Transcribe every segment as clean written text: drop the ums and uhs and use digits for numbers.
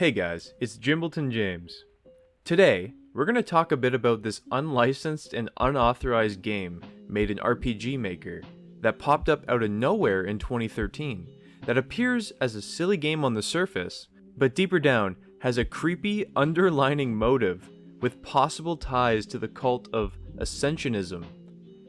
Hey guys, it's Jimbleton James. Today, we're going to talk a bit about this unlicensed and unauthorized game made in RPG Maker that popped up out of nowhere in 2013 that appears as a silly game on the surface, but deeper down has a creepy underlining motive with possible ties to the cult of Ascensionism,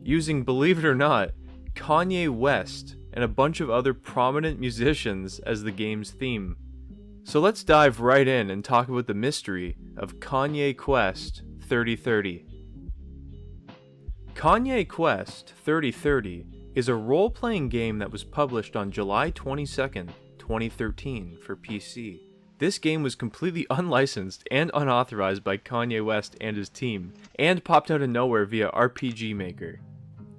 using, believe it or not, Kanye West and a bunch of other prominent musicians as the game's theme. So let's dive right in and talk about the mystery of Kanye Quest 3030. Kanye Quest 3030 is a role-playing game that was published on July 22nd, 2013 for PC. This game was completely unlicensed and unauthorized by Kanye West and his team, and popped out of nowhere via RPG Maker.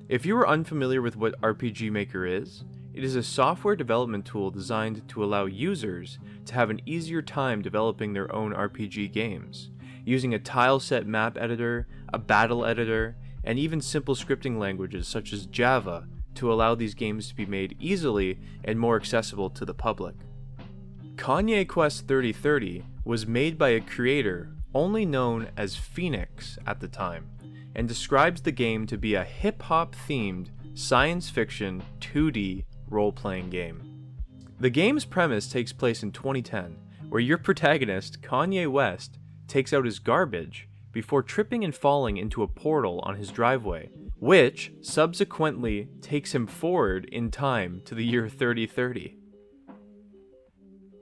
If you are unfamiliar with what RPG Maker is, it is a software development tool designed to allow users to have an easier time developing their own RPG games, using a tile-set map editor, a battle editor, and even simple scripting languages such as Java to allow these games to be made easily and more accessible to the public. Kanye Quest 3030 was made by a creator only known as Phoenix at the time, and describes the game to be a hip-hop themed science fiction 2D role-playing game. The game's premise takes place in 2010, where your protagonist, Kanye West, takes out his garbage before tripping and falling into a portal on his driveway, which subsequently takes him forward in time to the year 3030.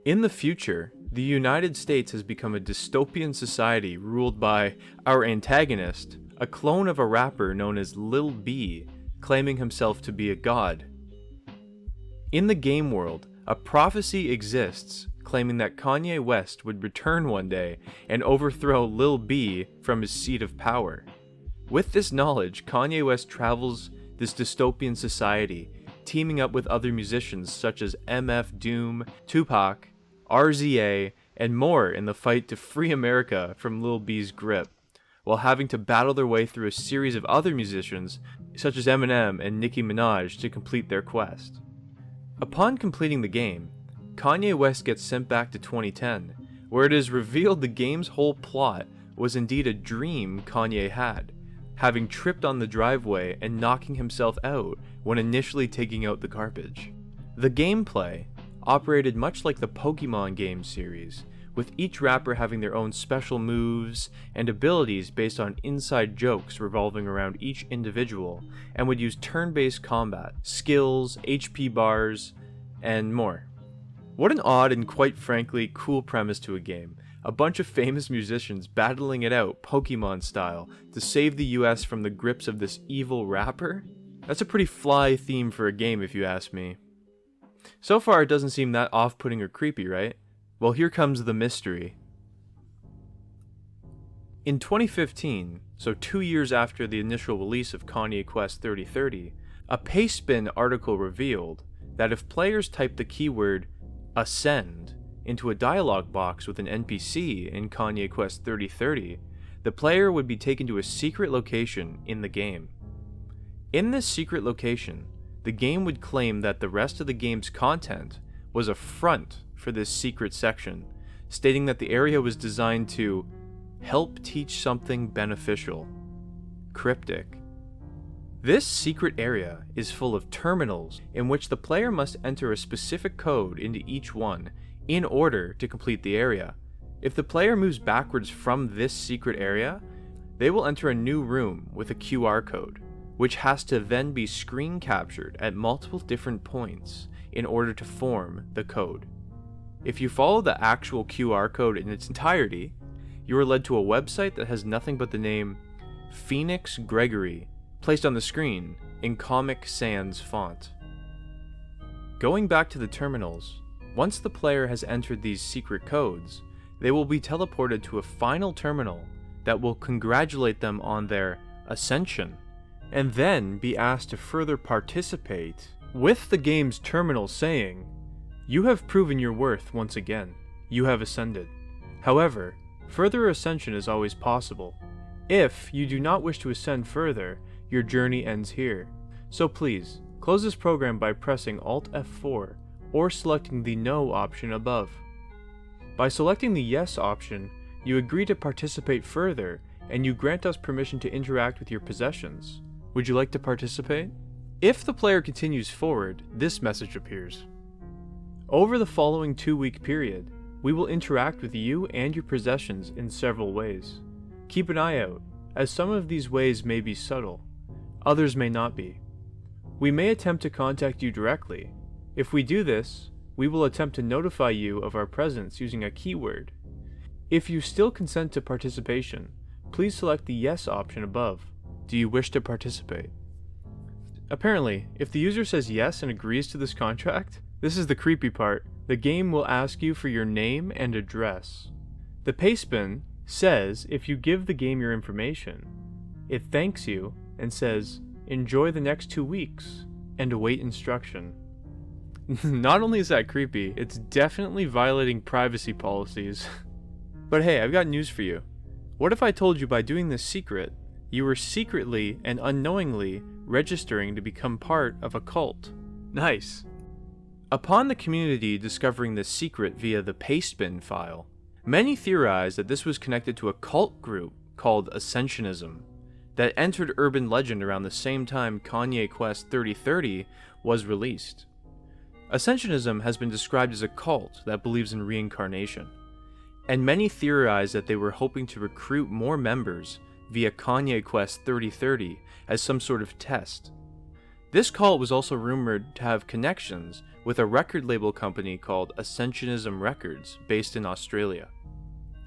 In the future, the United States has become a dystopian society ruled by our antagonist, a clone of a rapper known as Lil B, claiming himself to be a god. In the game world, a prophecy exists claiming that Kanye West would return one day and overthrow Lil B from his seat of power. With this knowledge, Kanye West travels this dystopian society, teaming up with other musicians such as MF Doom, Tupac, RZA, and more in the fight to free America from Lil B's grip, while having to battle their way through a series of other musicians such as Eminem and Nicki Minaj to complete their quest. Upon completing the game, Kanye West gets sent back to 2010, where it is revealed the game's whole plot was indeed a dream Kanye had, having tripped on the driveway and knocking himself out when initially taking out the garbage. The gameplay operated much like the Pokemon game series, with each rapper having their own special moves and abilities based on inside jokes revolving around each individual, and would use turn-based combat, skills, HP bars, and more. What an odd and quite frankly cool premise to a game. A bunch of famous musicians battling it out Pokemon style to save the US from the grips of this evil rapper? That's a pretty fly theme for a game if you ask me. So far it doesn't seem that off-putting or creepy, right? Well, here comes the mystery. In 2015, so 2 years after the initial release of Kanye Quest 3030, a Pastebin article revealed that if players type the keyword Ascend into a dialog box with an NPC in Kanye Quest 3030, the player would be taken to a secret location in the game. In this secret location, the game would claim that the rest of the game's content was a front for this secret section, stating that the area was designed to help teach something beneficial. Cryptic. This secret area is full of terminals in which the player must enter a specific code into each one in order to complete the area. If the player moves backwards from this secret area, they will enter a new room with a QR code, which has to then be screen captured at multiple different points in order to form the code. If you follow the actual QR code in its entirety, you are led to a website that has nothing but the name Phoenix Gregory placed on the screen in Comic Sans font. Going back to the terminals, once the player has entered these secret codes, they will be teleported to a final terminal that will congratulate them on their ascension, and then be asked to further participate, with the game's terminal saying, "You have proven your worth once again. You have ascended. However, further ascension is always possible. If you do not wish to ascend further, your journey ends here. So please, close this program by pressing Alt F4 or selecting the No option above." By selecting the Yes option, you agree to participate further, and you grant us permission to interact with your possessions. Would you like to participate? If the player continues forward, this message appears. Over the following 2-week period, we will interact with you and your possessions in several ways. Keep an eye out, as some of these ways may be subtle, others may not be. We may attempt to contact you directly. If we do this, we will attempt to notify you of our presence using a keyword. If you still consent to participation, please select the Yes option above. Do you wish to participate? Apparently, if the user says yes and agrees to this contract, this is the creepy part, the game will ask you for your name and address. The pastebin says if you give the game your information, it thanks you and says, enjoy the next 2 weeks and await instruction. Not only is that creepy, it's definitely violating privacy policies. But hey, I've got news for you. What if I told you by doing this secret, you were secretly and unknowingly registering to become part of a cult? Nice. Upon the community discovering this secret via the pastebin file, many theorized that this was connected to a cult group called Ascensionism that entered urban legend around the same time Kanye Quest 3030 was released. Ascensionism has been described as a cult that believes in reincarnation, and many theorize that they were hoping to recruit more members via Kanye Quest 3030 as some sort of test. This cult was also rumored to have connections with a record label company called Ascensionism Records based in Australia.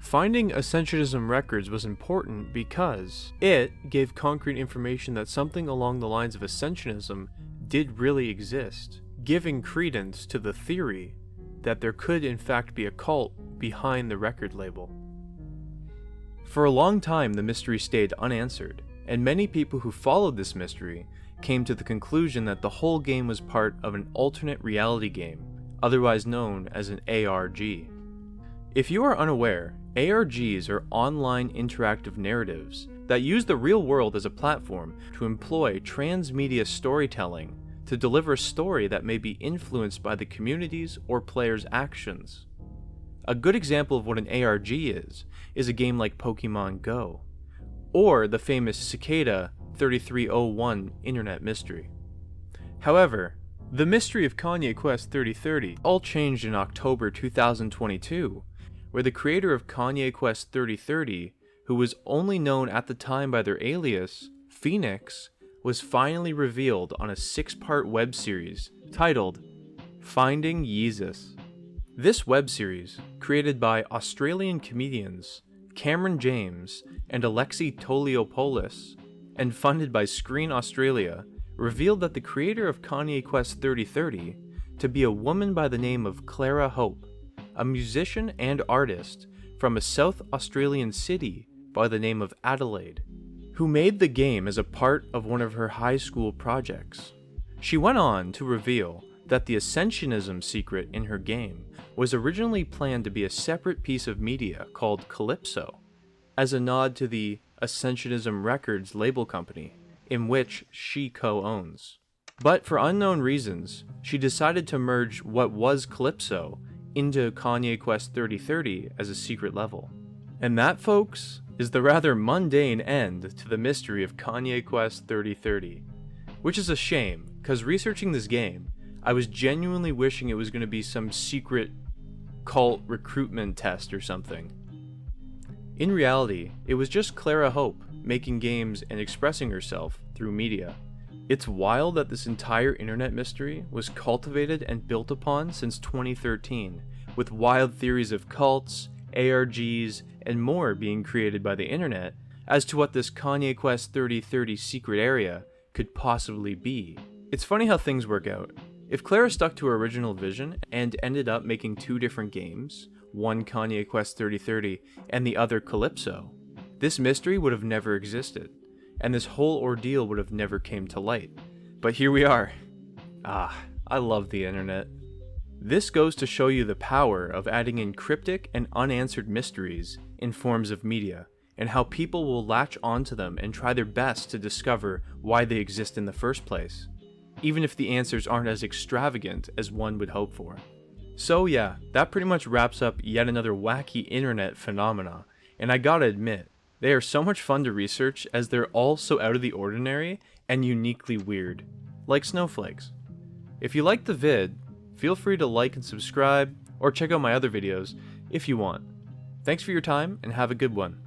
Finding Ascensionism Records was important because it gave concrete information that something along the lines of Ascensionism did really exist, giving credence to the theory that there could in fact be a cult behind the record label. For a long time, the mystery stayed unanswered, and many people who followed this mystery came to the conclusion that the whole game was part of an alternate reality game, otherwise known as an ARG. If you are unaware, ARGs are online interactive narratives that use the real world as a platform to employ transmedia storytelling to deliver a story that may be influenced by the community's or players' actions. A good example of what an ARG is a game like Pokemon Go, or the famous Cicada 3301 internet mystery. However, the mystery of Kanye Quest 3030 all changed in October 2022, where the creator of Kanye Quest 3030, who was only known at the time by their alias, Phoenix, was finally revealed on a 6-part web series titled Finding Yeezus. This web series, created by Australian comedians Cameron James and Alexei Toliopoulos, and funded by Screen Australia, revealed that the creator of Kanye Quest 3030 to be a woman by the name of Clara Hope, a musician and artist from a South Australian city by the name of Adelaide, who made the game as a part of one of her high school projects. She went on to reveal that the Ascensionism secret in her game was originally planned to be a separate piece of media called Calypso, as a nod to the Ascensionism Records label company, in which she co-owns. But for unknown reasons, she decided to merge what was Calypso into Kanye Quest 3030 as a secret level. And that, folks, is the rather mundane end to the mystery of Kanye Quest 3030. Which is a shame, because researching this game, I was genuinely wishing it was going to be some secret cult recruitment test or something. In reality, it was just Clara Hope making games and expressing herself through media. It's wild that this entire internet mystery was cultivated and built upon since 2013, with wild theories of cults, ARGs, and more being created by the internet as to what this Kanye Quest 3030 secret area could possibly be. It's funny how things work out. If Clara stuck to her original vision and ended up making 2 different games, one Kanye Quest 3030 and the other Calypso, this mystery would have never existed, and this whole ordeal would have never came to light. But here we are. I love the internet. This goes to show you the power of adding in cryptic and unanswered mysteries in forms of media, and how people will latch onto them and try their best to discover why they exist in the first place, even if the answers aren't as extravagant as one would hope for. So yeah, that pretty much wraps up yet another wacky internet phenomena, and I gotta admit, they are so much fun to research as they're all so out of the ordinary and uniquely weird, like snowflakes. If you liked the vid, feel free to like and subscribe, or check out my other videos if you want. Thanks for your time and have a good one.